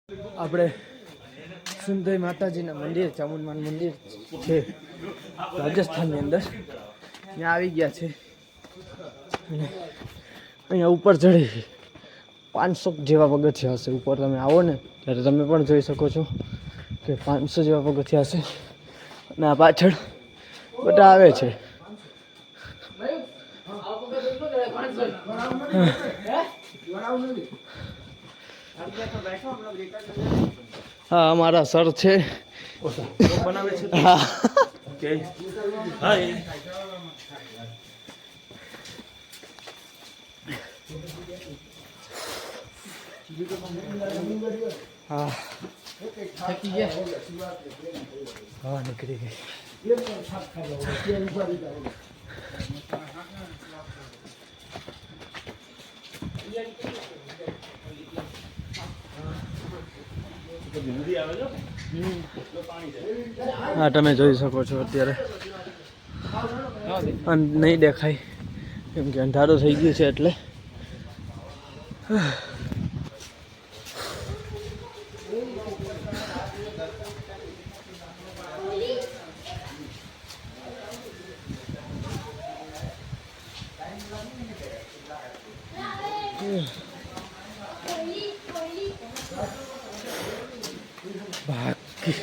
આપણે સુંદરી માતાજીના મંદિર, ચામુંડમાનું મંદિર છે રાજસ્થાનની અંદર, ત્યાં આવી ગયા છે. અને અહીંયા ઉપર ચડી 500 જેવા પગથિયા હશે. ઉપર તમે આવો ને ત્યારે તમે પણ જોઈ શકો છો કે 500 જેવા પગથિયા હશે. અને આ પાછળ બધા આવે છે. હા, અમારા સર છે. હા, હા, થકી ગયા. હા, નીકળી ગઈ. હા, તમે જોઈ શકો છો અત્યારે નહીં દેખાય કેમ કે અંધારું થઈ ગયું છે એટલે. બાકી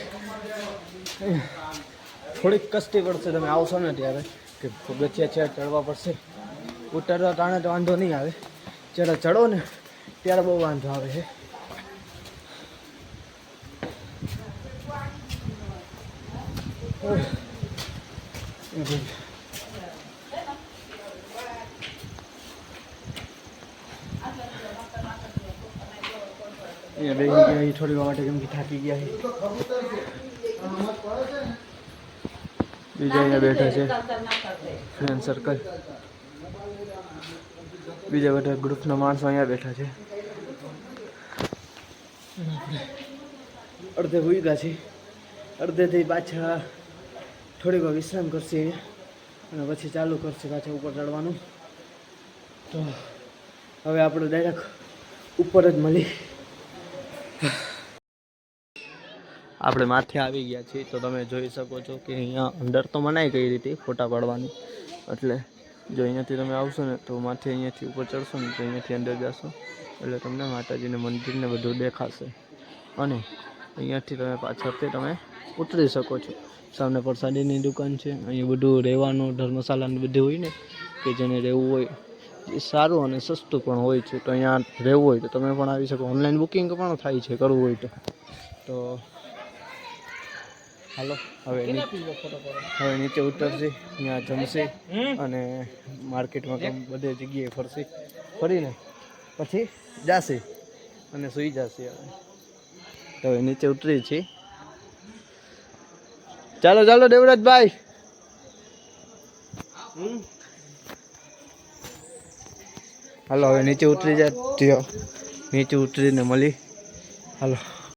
થોડીક કષ્ટી પડશે તમે આવશો ને ત્યારે, કે પગથિયા ચડવા પડશે. ઉતરવા ટાણે તો વાંધો નહીં આવે, જ્યારે ચડો ને ત્યારે બહુ વાંધો આવે છે. અહીંયા બેસી ગયા થોડી વાર માટે કેમ કે થાકી ગયા છે. બીજા અહીંયા બેઠા છે ફ્રેન્ડ સર્કલ, બીજા બધા ગ્રુપના માણસો અહીંયા બેઠા છે. અડધે ભૂગ્યા છે, અડધેથી પાછા થોડીક વાર વિશ્રામ કરશે અને પછી ચાલુ કરશે પાછા ઉપર ચડવાનું. તો હવે આપણે ડાયરેક્ટ ઉપર જ મળી. આપણે માથે આવી ગયા છીએ. તો તમે જોઈ શકો છો કે અહીંયા અંદર તો મનાઈ કઈ રીતે ફોટા પાડવાની, એટલે જો અહીંયાથી તમે આવશો ને તો માથે અહીંયાથી ઉપર ચડશો ને તો અહીંયાથી અંદર જશો એટલે તમને માતાજીને મંદિરને બધું દેખાશે. અને અહીંયાથી તમે પાછળથી તમે ઉતરી શકો છો. સામે પ્રસાદીની દુકાન છે. અહીં બધું રહેવાનું, ધર્મશાળાનું બધું હોય ને, કે જેને રહેવું હોય એ સારું અને સસ્તું પણ હોય છે. તો અહીંયા રહેવું હોય તો તમે પણ આવી શકો. ઓનલાઈન બુકિંગ પણ થાય છે કરવું હોય તો હાલો હવે નીચે ઉતરશે, ત્યાં જમશે અને માર્કેટમાં બધે જગ્યાએ ફરશે. ફરીને પછી જશે અને સૂઈ જશે. તો હવે નીચે ઉતરી છે. ચાલો ચાલો દેવરાજભાઈ, હાલો હવે નીચે ઉતરી જાય. નીચે ઉતરીને મળી. હાલો.